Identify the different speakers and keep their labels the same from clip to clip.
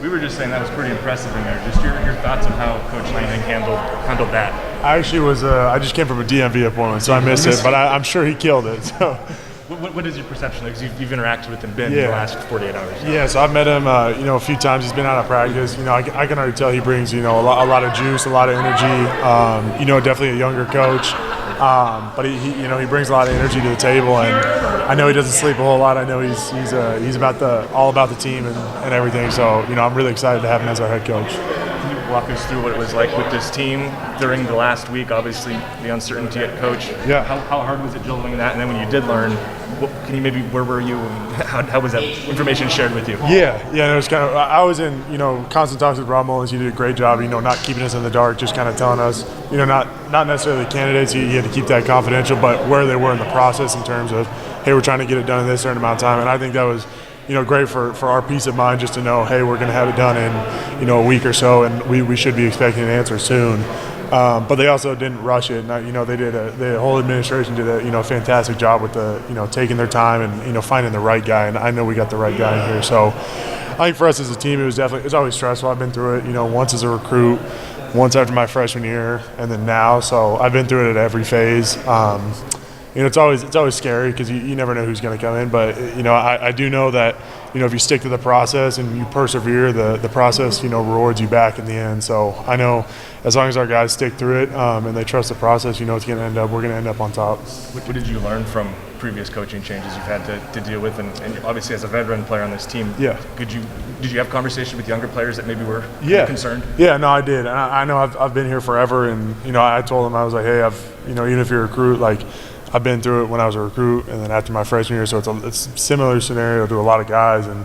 Speaker 1: We were just saying that was pretty impressive in there. Just your thoughts on how Coach Lanning handled that.
Speaker 2: I actually was I just came from a DMV appointment, so I missed it, but I'm sure he killed it. So.
Speaker 1: What is your perception? Because you've interacted with him in the last 48 hours.
Speaker 2: Yeah, so I've met him, a few times. He's been out of practice. I can already tell he brings, a lot of juice, a lot of energy. Definitely a younger coach, but he brings a lot of energy to the table, and I know he doesn't sleep a whole lot. I know he's all about the team and everything. So I'm really excited to have him as our head coach.
Speaker 1: Can you walk us through what it was like with this team during the last week? Obviously, the uncertainty at coach.
Speaker 2: Yeah.
Speaker 1: How hard was it juggling that? And then when you did learn, where were you? And how was that information shared with you?
Speaker 2: Yeah. It was kind of. I was in constant talks with Rob Mullins. He did a great job. Not keeping us in the dark, just kind of telling us. Not necessarily the candidates. He had to keep that confidential, but where they were in the process in terms of, hey, we're trying to get it done in this certain amount of time. And I think that was. Great for our peace of mind just to know, hey, we're going to have it done in, a week or so, and we should be expecting an answer soon. But they also didn't rush it. The whole administration did a, fantastic job with taking their time and, finding the right guy. And I know we got the right guy in here. So I think for us as a team, it's always stressful. I've been through it, once as a recruit, once after my freshman year, and then now. So I've been through it at every phase. It's always scary because you never know who's going to come in. But I do know that if you stick to the process and you persevere, the process rewards you back in the end. So I know as long as our guys stick through it and they trust the process, it's going to end up. We're going to end up on top.
Speaker 1: What did you learn from previous coaching changes you've had to deal with, and obviously as a veteran player on this team?
Speaker 2: Yeah.
Speaker 1: Did you have conversation with younger players that maybe were concerned?
Speaker 2: Yeah, no, I did. And I know I've been here forever, and I told them, I was like, hey, even if you're a recruit, like. I've been through it when I was a recruit and then after my freshman year, so it's a similar scenario to a lot of guys, and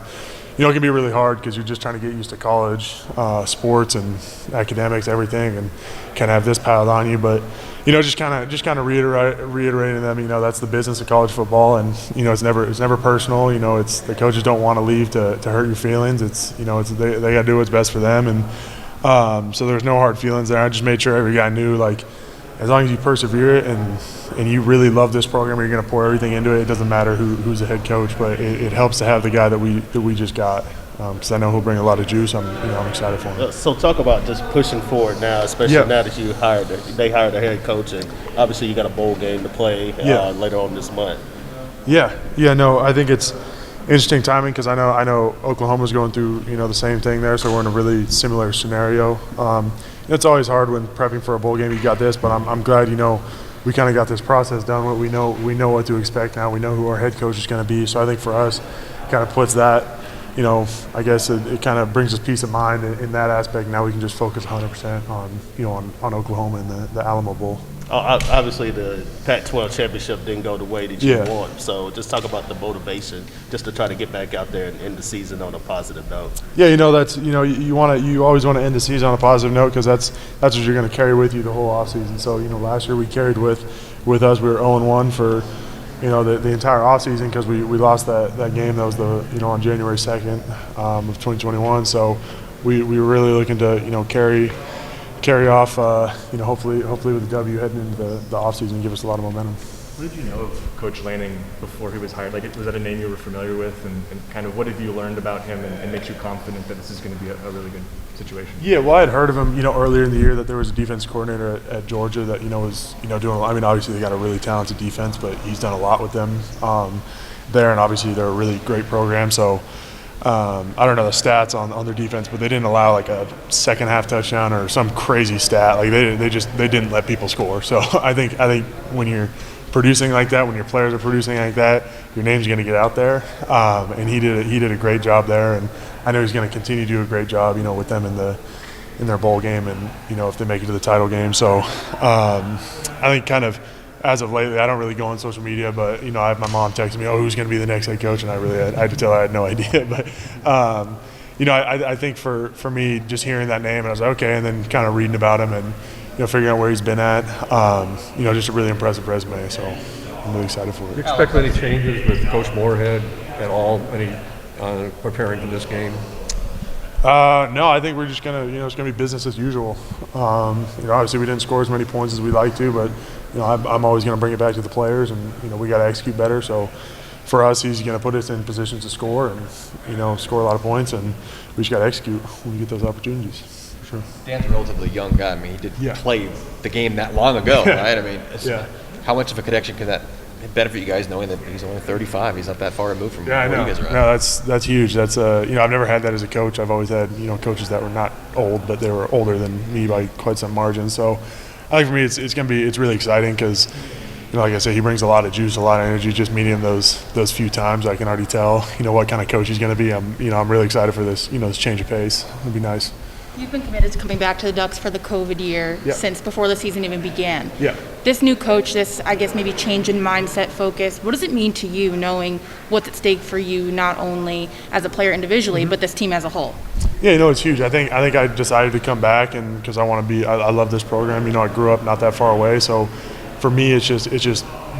Speaker 2: it can be really hard because you're just trying to get used to college, sports and academics, everything, and kind of have this piled on you. But just kind of reiterating them, that's the business of college football, and it's never personal. It's the coaches don't want to leave to hurt your feelings. It's they got to do what's best for them, and so there's no hard feelings there. I just made sure every guy knew, like, as long as you persevere it and you really love this program, you're going to pour everything into it. It doesn't matter who's the head coach, but it helps to have the guy that we just got, because I know he'll bring a lot of juice. I'm excited for him.
Speaker 3: So talk about just pushing forward now, especially now that they hired a head coach, and obviously you got a bowl game to play later on this month.
Speaker 2: No, I think it's interesting timing because I know Oklahoma's going through the same thing there, so we're in a really similar scenario. It's always hard when prepping for a bowl game. You got this, but I'm glad we kind of got this process done. We know what to expect now. We know who our head coach is going to be. So I think for us, kind of puts that. I guess it kind of brings us peace of mind in that aspect. Now we can just focus 100% on Oklahoma and the Alamo Bowl.
Speaker 3: Obviously, the Pac-12 championship didn't go the way that you want. So just talk about the motivation just to try to get back out there and end the season on a positive note.
Speaker 2: Yeah, that's you always want to end the season on a positive note because that's what you're going to carry with you the whole offseason. So last year we carried with us. We were 0-1 for the entire offseason because we lost that game. That was on January 2nd of 2021. So we were really looking to carry off, hopefully with the W heading into the offseason and give us a lot of momentum.
Speaker 1: What did you know of Coach Lanning before he was hired? Like, was that a name you were familiar with, and kind of what have you learned about him and makes you confident that this is going to be a really good situation?
Speaker 2: Yeah, well, I had heard of him, earlier in the year that there was a defense coordinator at Georgia that, was, doing. I mean, obviously they got a really talented defense, but he's done a lot with them there, and obviously they're a really great program. So. I don't know the stats on their defense, but they didn't allow like a second half touchdown or some crazy stat. Like they didn't let people score. So I think when you're producing like that, when your players are producing like that, your name's going to get out there. And he did a great job there, and I know he's going to continue to do a great job, with them in their bowl game, and if they make it to the title game. So I think kind of. As of lately, I don't really go on social media, but I have my mom texting me, "Oh, who's going to be the next head coach?" And I had to tell her I had no idea. But I think for me, just hearing that name, and I was like, okay, and then kind of reading about him and figuring out where he's been at, just a really impressive resume. So I'm really excited for it.
Speaker 4: Do you expect any changes with Coach Moorhead at all? Any preparing for this game?
Speaker 2: No, I think we're just gonna, it's gonna be business as usual. Obviously we didn't score as many points as we'd like to, but I'm always gonna bring it back to the players, and we got to execute better. So for us, he's gonna put us in positions to score and score a lot of points, and we just got to execute when we get those opportunities. For sure.
Speaker 5: Dan's a relatively young guy. I mean, he didn't
Speaker 2: Yeah.
Speaker 5: play the game that long ago, right? I mean,
Speaker 2: Yeah.
Speaker 5: how much of a connection can that benefit you guys knowing that he's only 35? He's not that far removed from
Speaker 2: Yeah, I
Speaker 5: where
Speaker 2: know.
Speaker 5: you guys are at.
Speaker 2: No, that's huge. That's I've never had that as a coach. I've always had coaches that were not old, but they were older than me by quite some margin. So I think for me, it's really exciting because like I said, he brings a lot of juice, a lot of energy. Just meeting him those few times, I can already tell what kind of coach he's going to be. I'm really excited for this this change of pace. It'll be nice.
Speaker 6: You've been committed to coming back to the Ducks for the COVID year
Speaker 2: Yeah.
Speaker 6: since before the season even began.
Speaker 2: Yeah.
Speaker 6: This new coach, this, I guess, maybe change in mindset, focus, what does it mean to you knowing what's at stake for you, not only as a player individually, but this team as a whole?
Speaker 2: Yeah, it's huge. I think I decided to come back and because I want to be. I love this program. I grew up not that far away, so for me, it's just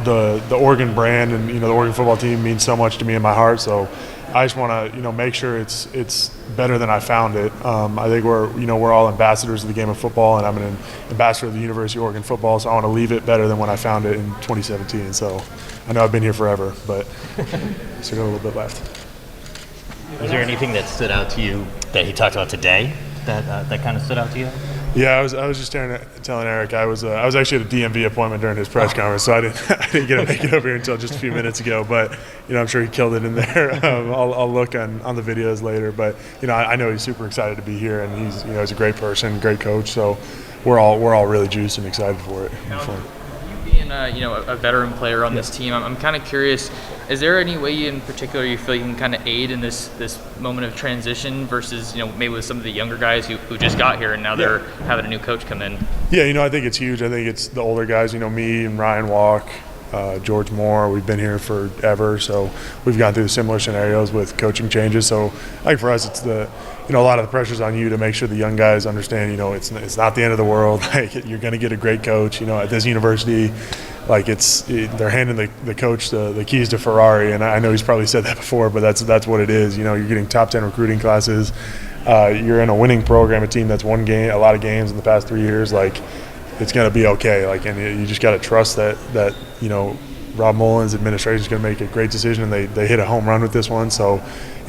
Speaker 2: the Oregon brand and the Oregon football team means so much to me in my heart. So I just want to make sure it's better than I found it. I think we're all ambassadors of the game of football, and I'm an ambassador of the University of Oregon football. So I want to leave it better than when I found it in 2017. So I know I've been here forever, but still got a little bit left.
Speaker 7: Was there anything that stood out to you that he talked about today that kind of stood out to you?
Speaker 2: Yeah, I was just telling Eric I was actually at a DMV appointment during his press conference, so I didn't get to make it over here until just a few minutes ago. But I'm sure he killed it in there. I'll look on the videos later, but I know he's super excited to be here, and he's a great person, great coach. So we're all really juiced and excited for it. It'll be fun.
Speaker 8: You being a veteran player on this team, I'm kind of curious. Is there any way in particular you feel you can kind of aid in this moment of transition versus maybe with some of the younger guys who just got here and now they're having a new coach come in?
Speaker 2: Yeah, I think it's huge. I think it's the older guys. Me and Ryan Walk, George Moore. We've been here forever, so we've gone through similar scenarios with coaching changes. So I think for us, it's a lot of the pressure's on you to make sure the young guys understand. It's not the end of the world. Like, you're going to get a great coach. At this university, they're handing the coach the keys to Ferrari, and I know he's probably said that before, but that's what it is. You're getting top 10 recruiting classes. You're in a winning program, a team that's won a lot of games in the past 3 years. It's going to be okay. And you just got to trust that Rob Mullen's administration is going to make a great decision, and they hit a home run with this one. So,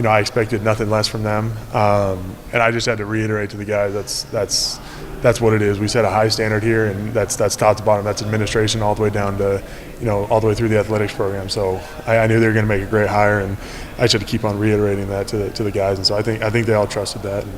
Speaker 2: I expected nothing less from them, and I just had to reiterate to the guys that's what it is. We set a high standard here, and that's top to bottom. That's administration all the way down to all the way through the athletics program. So I knew they were going to make a great hire, and I just had to keep on reiterating that to the guys. And so I think they all trusted that. And